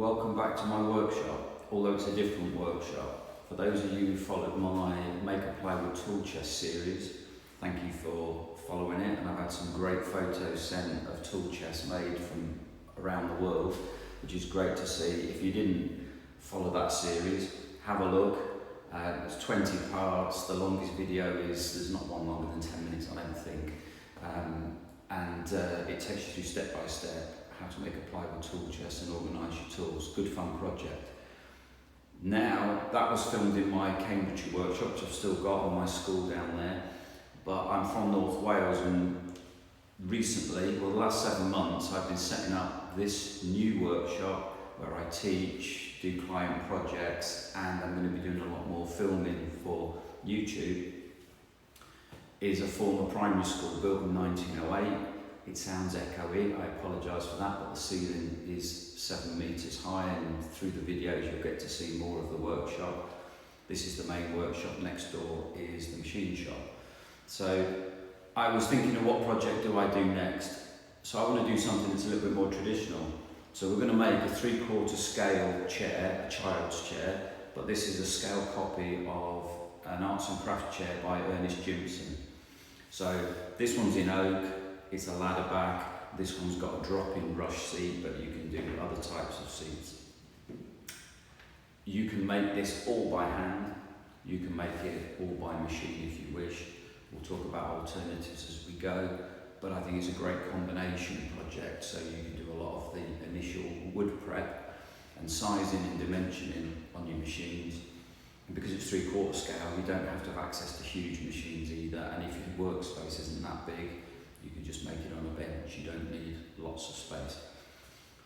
Welcome back to my workshop, although it's a different workshop. For those of you who followed my Make a Plywood tool chest series, thank you for following it, and I've had some great photos sent of tool chests made from around the world, which is great to see. If you didn't follow that series, have a look. It's 20 parts, the longest video there's not one longer than 10 minutes I don't think, it takes you through step by step how to make a plywood tool chest and organise your tools. Good fun project. Now, that was filmed in my Cambridgeshire workshop, which I've still got on my school down there, but I'm from North Wales, and recently, well, the last 7 months, I've been setting up this new workshop where I teach, do client projects, and I'm going to be doing a lot more filming for YouTube. Is a former primary school built in 1908. It sounds echoey, I apologise for that, but the ceiling is 7 metres high, and through the videos you'll get to see more of the workshop. This is the main workshop, next door is the machine shop. So I was thinking of what project do I do next? So I want to do something that's a little bit more traditional. So we're going to make a 3/4 scale chair, a child's chair, but this is a scale copy of an arts and crafts chair by Ernest Gimson. So this one's in oak, it's a ladder back, this one's got a drop-in brush seat, but you can do other types of seats. You can make this all by hand, you can make it all by machine if you wish. We'll talk about alternatives as we go, but I think it's a great combination project, so you can do a lot of the initial wood prep and sizing and dimensioning on your machines. And because it's 3/4 scale, you don't have to have access to huge machines either, and if your workspace isn't that big, you can just make it on a bench, you don't need lots of space.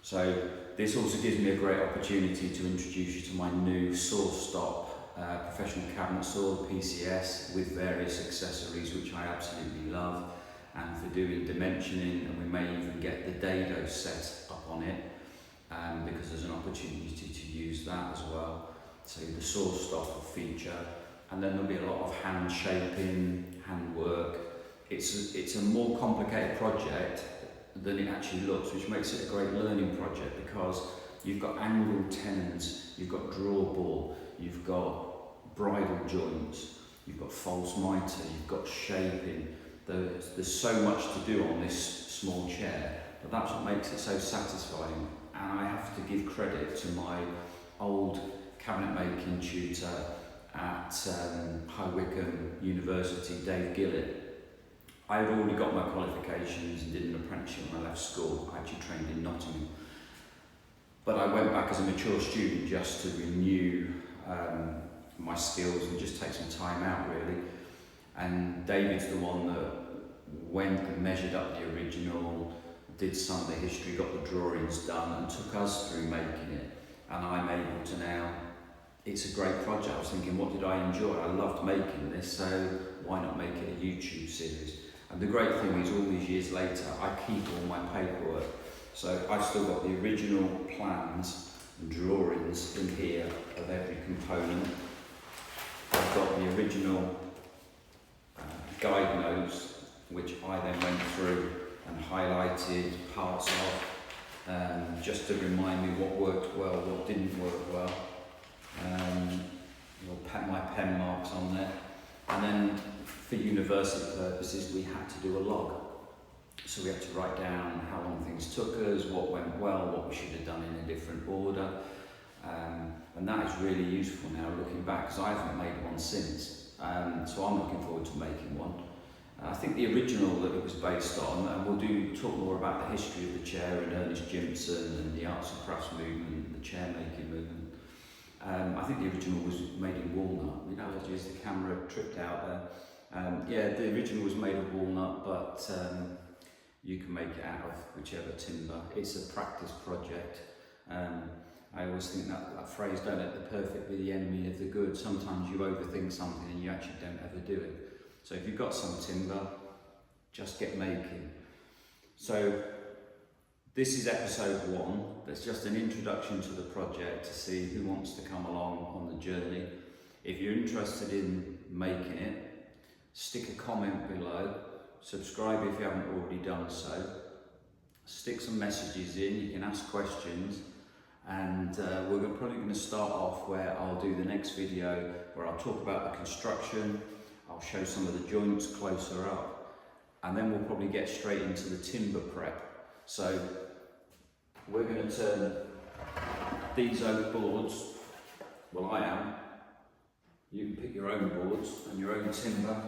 So this also gives me a great opportunity to introduce you to my new saw stop professional cabinet saw, the PCS, with various accessories which I absolutely love, and for doing dimensioning, and we may even get the dado set up on it, because there's an opportunity to use that as well. So the saw stop will feature, and then there'll be a lot of hand shaping, hand work. It's a more complicated project than it actually looks, which makes it a great learning project, because you've got angled tenons, you've got draw ball, you've got bridle joints, you've got false mitre, you've got shaping. There's so much to do on this small chair, but that's what makes it so satisfying. And I have to give credit to my old cabinet making tutor at High Wycombe University, Dave Gillett. I had already got my qualifications and did an apprenticeship when I left school. I actually trained in Nottingham. But I went back as a mature student just to renew my skills and just take some time out really. And David's the one that went and measured up the original, did some of the history, got the drawings done, and took us through making it. And I'm able to now, it's a great project. I was thinking, what did I enjoy? I loved making this, so why not make it a YouTube series? And the great thing is, all these years later, I keep all my paperwork. So I've still got the original plans and drawings in here of every component. I've got the original guide notes, which I then went through and highlighted parts of, just to remind me what worked well, what didn't work well. My pen marks on there. And then for university purposes, we had to do a log. So we had to write down how long things took us, what went well, what we should have done in a different order. And that is really useful now looking back, because I haven't made one since. So I'm looking forward to making one. I think the original that it was based on, and we'll talk more about the history of the chair and Ernest Gimson and the arts and crafts movement, the chair making movement. I think the original was made in walnut. We know as the camera tripped out there. Yeah, the original was made of walnut, but you can make it out of whichever timber. It's a practice project. I always think that phrase, don't let the perfect be the enemy of the good. Sometimes you overthink something and you actually don't ever do it. So if you've got some timber, just get making. So this is episode 1. That's just an introduction to the project to see who wants to come along on the journey. If you're interested in making it, stick a comment below, subscribe if you haven't already done so, stick some messages in, you can ask questions, and and probably going to start off where I'll do the next video where I'll talk about the construction, I'll show some of the joints closer up, and then we'll probably get straight into the timber prep. So we're going to turn these oak boards, well I am, you can pick your own boards and your own timber.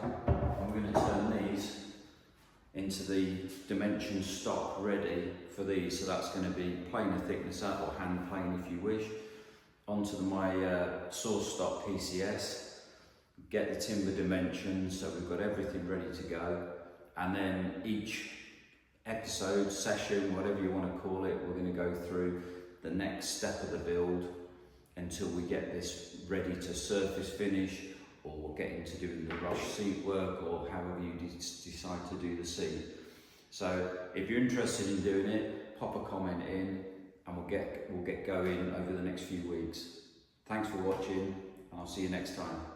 I'm going to turn these into the dimension stock ready for these, so that's going to be planer thickness up or hand plane if you wish, onto my source stock PCS, get the timber dimensions so we've got everything ready to go, and then each episode, session, whatever you want to call it, we're going to go through the next step of the build until we get this ready to surface finish, or we'll get into doing the rush seat work, or however you decide to do the seat. So if you're interested in doing it, pop a comment in and we'll get going over the next few weeks. Thanks for watching, and I'll see you next time.